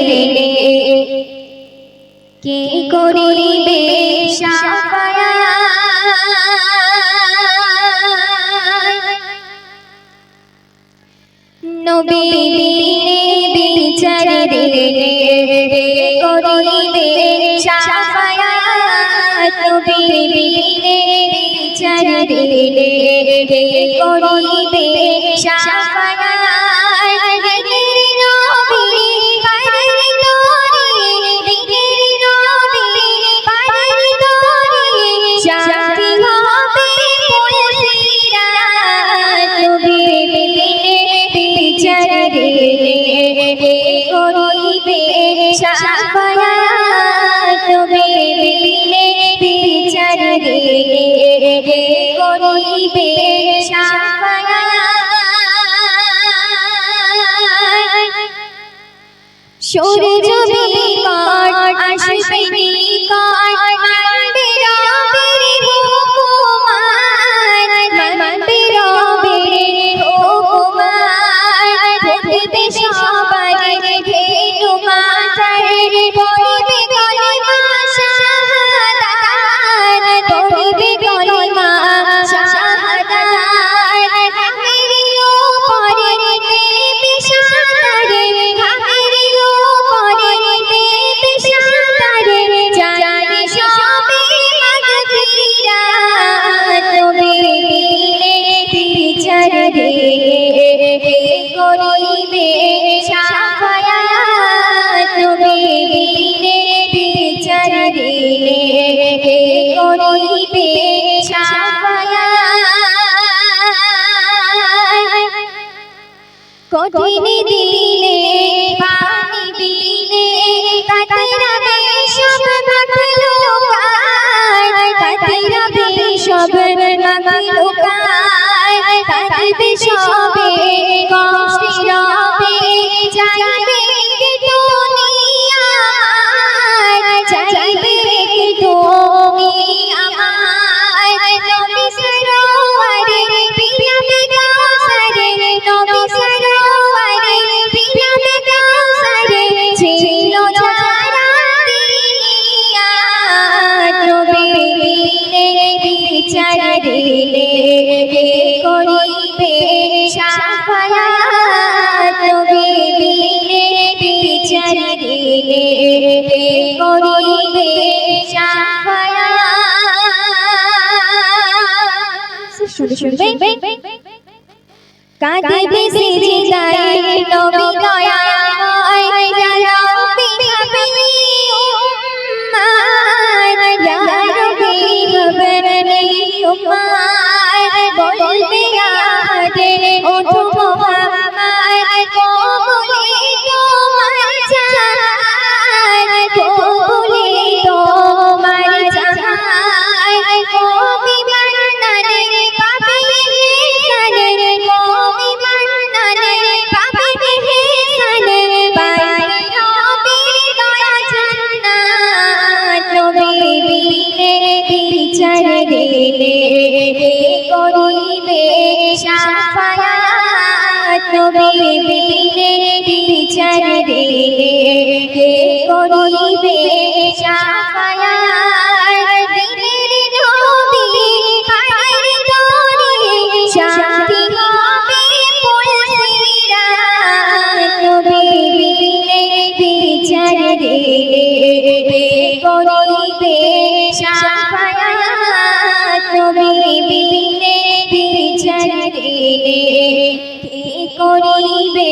দিলে কে করিবে নবী বিনে বিচার দিলে করিবে শাফায়াত নবী বিনে বিচার দিলে করিবে শাফায়াত শাফায়াত নবী বিনে বিচার দিলে করিবে শাফায়াত সূর্য বিকট আসবে নিকট মানবে রবের হুকুমান মানবে রবের হুকুমান ভুলবে সবাই ধেনু মাথায় পড়িবে কলিমা শাহাদাত পড়িবে কলিমা শাহাদাত হামিরিও পরে দেবে শাহাদাত হামিরিও পরে দেবে শাহাদাত জানি সবে মাগফিরাত নবী বিনে বিচার দিলে করিবে শাফায়াত নবী বিনে বিচার দিলে করিবে শাফায়াত কঠিন দিলে পানি বিলে কাতরা সব মাখলুকাত কাতরা সব মাখলুকাত কাতবে সবে কষ্টে রবে যাইবে দুনিয়া যাইবে দুনিয়া নবী সরোয়ারে পিয়াবে কাউসারে নবী সরোয়ারে পিয়াবে কাউসারে ছিল যারা দিনিয়াত নবী বিনে বিচার দিলে করিবে শাফায়াত নবী বিনে বিচার দিলে করিবে শাফায়াত শুনবে কাঁদিবে সিজদায় নবী দয়াময় ইয়া রাব্বি হাবলি উম্মাত ইয়া রাব্বি হাবলি উম্মাত বলবে আহাদে ওঠো মুহাম্মদ কবুলে তোমার জান কবুলে তোমার জান কবি মান্নানে পাবে হেসানে কবি মান্নানে পাবে হেসানে পাবে রবের দয়া জান্নাত নবী বিনে বিচার দিলে করিবে শাফায়াত নবী বিনে বিচার দিলে করিবে শাফায়াত দিনের নবী পায়ের তরে শান্তি হবে পুলসিরাত নবী বিনে বিচার দিলে করিবে শাফায়াত নবী বিনে বিচার দিলে করিবে